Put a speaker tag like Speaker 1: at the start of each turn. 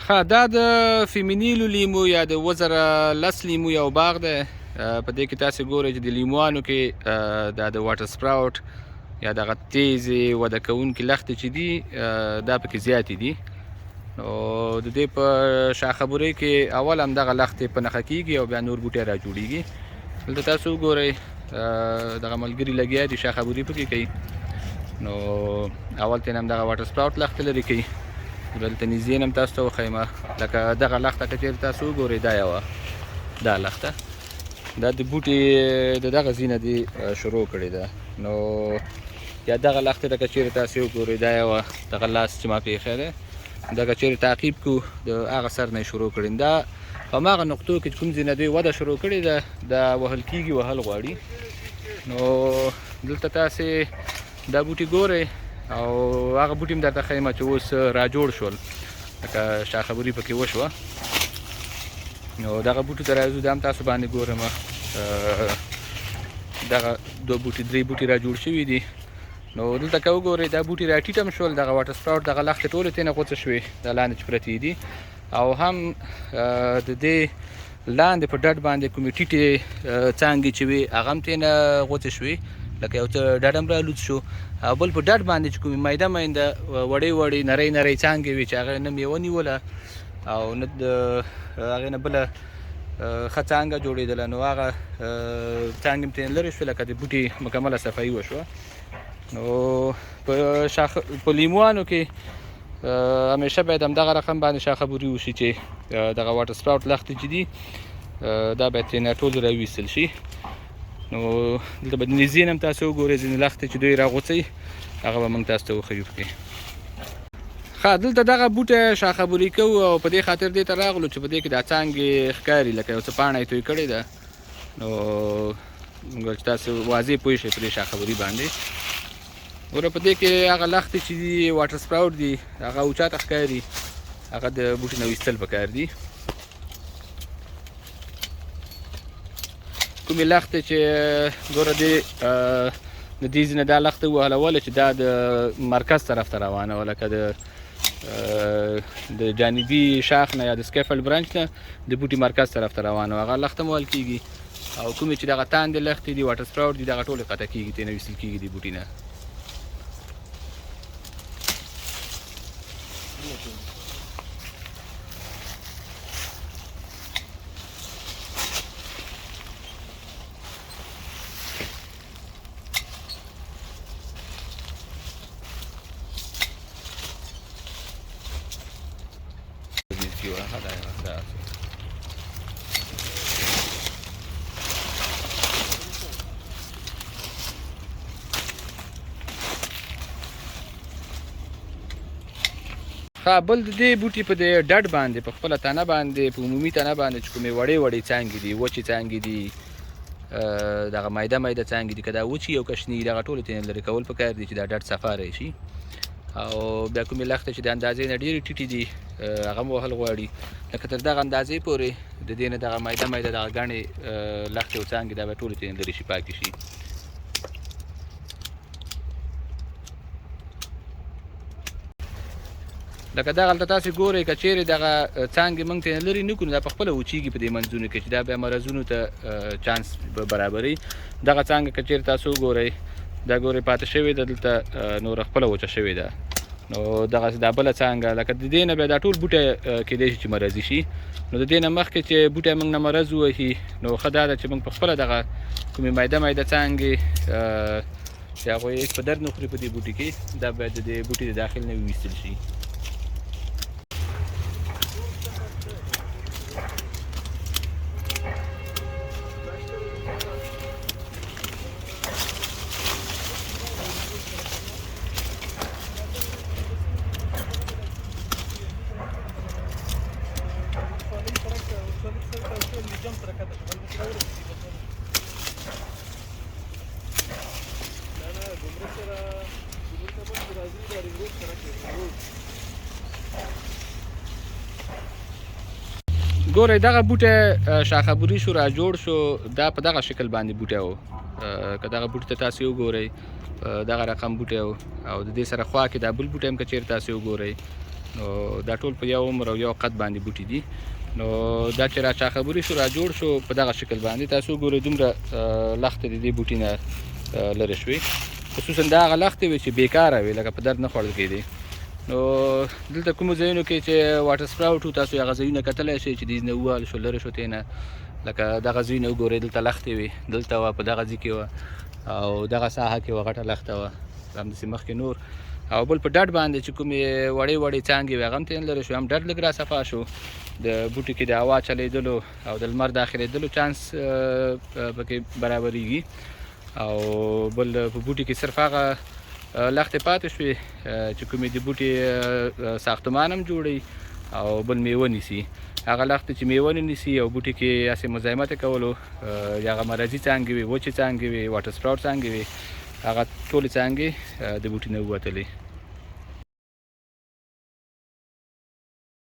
Speaker 1: ښه، دا د فیمینیلو لیمو یا د وزر لس لیمو یو باغ دی. په دې کې تاسې ګورئ چې د لیموانو کې دا د واټر سپراوټ یا دغه تیزې وده کوونکي لښتې چې دي دا پکې زیاتې دي. نو د دې په شاخبرۍ کې اول همدغه لښتې په نښه کېږي او بیا نور بوټي را جوړېږي. دلته تاسو وګورئ دغه ملګري لګیا دي شاخبري پکې کوي. نو اول ته یې همدغه واټر سپراوټ لښتې لرې کوي. دلته نږدې نه هم تاسو ته وښیم، لکه دغه لښته که چېرې تاسو وګورئ دا یوه دا لښته دا د بوټي د دغه ځینه دې شروع کړې ده. نو یا دغه لښتې ته که چېرې تاسې وګورئ دا یوه دغه لاس چې ما پېښی دی دا که چېرې تعقیب کړو د هغه سر نه یې شروع کړي. دا په هماغه نقطو کې چې کوم ځای نه دوی وده شروع کړې ده دا وهل کېږي، وهل غواړي. نو دلته تاسې دا بوټي ګورئ او هغه بوټي هم درته ښیم چې اوس را جوړ شول، لکه شاخبري پکې وشوه. نو دغه بوټو ته راځو، دا هم تاسو باندې ګورم دغه دوه بوټي درې بوټي را جوړ شوي دي. نو دلته که وګورئ دا بوټي را ټیټ هم شول، دغه واټر سپراوټ دغه لښتې ټولې ترېنه غوڅې شوې دا لاندې چې پرتې دي، او هم د دې لاندې په ډډ باندې کومې ټیټې څانګې چې وې هغه هم ترېنه غوڅې شوې، لکه یو څه ډډ هم رالوڅ شو. او بل په ډډ باندې چې کومې مایده ماینده وړې وړې نرۍ نرۍ څانګې وې چې هغه نه میوه نیوله او نه د هغې نه بله ښه څانګه جوړېدله، نو هغه څانګې هم ترېنه لرې شوې، لکه د بوټي مکمله صفایي وشوه. نو په لیموانو کې همیشه باید همدغه رقم باندې شاخبري وشي چې دغه واټر سپراوټ لښتې چې دي دا باید ترېنه ټول راویستل شي. نو دلته به نږدې نه هم تاسو وګورئ ځینې لښتې چې دوی راغوڅوي هغه به موږ تاسو ته وښیو پکې. ښه، دلته دغه بوټی شاخبري کوو او په دې خاطر دې ته راغلو چې په دې کې دا څانګې ښکاري لکه یو څه پاڼه یې توی کړې ده. نو موږ چې تاسو واضح پوه شئ په دې شاخبري باندې. ګوره په دې کې هغه لښتې چې دي واټر سپراوټ دي هغه اوچاته ښکاري، هغه د بوټي نه ویستل پکار دي. کومې لښتې چې ګوره دې د دې ځینې دا لښته وهلوله چې دا د مرکز طرف ته روانه وه، لکه د جانبي شاخ نه یا د سکیفل برانچ نه د بوټي مرکز طرف ته روانه وه، هغه لښته هم وهل کېږي. او کومې چې دغه تاندې لښتې دي واټر سپراوټ دي دغه ټولې قطع کېږي، ترېنه ویستل کېږي د بوټي نه. ښه، بل د دې بوټي په دې ډډ باندې په خپله تنه باندې په عمومي تنه باندې چې کومې وړې وړې څانګې دي، وچې څانګې دي، دغه مایده مایده څانګې دي، که دا وچې او کشني دغه ټولې ترېنه لرې کول پکار دي چې دا ډډ صفا راشي. او بیا کومې لښتې چې د اندازې نه ډېرې ټیټې دي هغه هم وهل غواړي، لکه تر دغه اندازې پورې د دې نه دغه مایده مایده دغه ګڼې لښتې او څانګې دا به ټولې ترېنه لرې شي، پاکې شي. لکه دغلته تاسې ګورئ که چېرې دغه څانګې موږ ترېنه لرې نه کړو، دا پخپله وچېږي په دې منځونو کې چې دا بیا مرضونو ته چانس برابروي. دغه څانګه که چېرې تاسو وګورئ دا ګورئ پاتې شوې ده دلته نوره خپله وچه شوې ده. نو دغسې دا بله څانګه لکه د دې نه بیا دا ټول بوټی کېدای شي چې مرضي شي. نو د دې نه مخکې چې بوټی موږ نه مرض ووهي نو ښه دا ده چې موږ پخپله دغه کومې مایده مایده څانګې چې هغوی هېڅ په درد نه خوري په دې بوټي کې دا باید د دې بوټي د داخل نه وویستل شي. ګورئ دغه بوټی شاخبري شو را جوړ شو، دا په دغه شکل باندې بوټی و. که دغه بوټي ته تاسې وګورئ دغه رقم بوټی و، او د دې سره خوا کې دا بل بوټی هم که چېرې تاسې وګورئ نو دا ټول په یو عمر او یو قد باندې بوټي دي. نو دا چې راچا خبرې شو را جوړ شو په دغه شکل باندې. تاسو ګورئ دومره لښتې د دې بوټي نه لرې شوې، خصوصا دا هغه لښتې وې چې بیکاره وې، لکه په درد نه خوړل کېدې. نو دلته کومو ځایونو کې چې واټر سپراوټ و، تاسو هغه ځایونه کتلی شئ چې دې نه ووهل شو، لرې شو ترې نه. لکه دغه ځایونه وګورئ، دلته لښتې وې، دلته وه، په دغه ځای کې وه، او دغه ساحه کې وه غټه لښته وه، همداسې مخکې نور. او بل په ډډ باندې چې کومې وړې وړې څانګې وې هغه هم ترې لرې شو، هم ډډ لږ را صفا شو. د بوټي کې د هوا چلېدلو او د لمر داخلېدلو چانس پکې برابرېږي. او بل په بوټي کې صرف هغه لښتې پاتې شوې چې کومې د بوټي ساختمان هم جوړوي او بل میوه نیسي. هغه لښتې چې میوه نه نیسي او بوټي کې هسې مزاحمت یې کولو، یا هغه مرضي څانګې وې، وچې څانګې وې، واټر سپراوټ څانګې وې، هغه ټولې څانګې د بوټي نه ووتلې.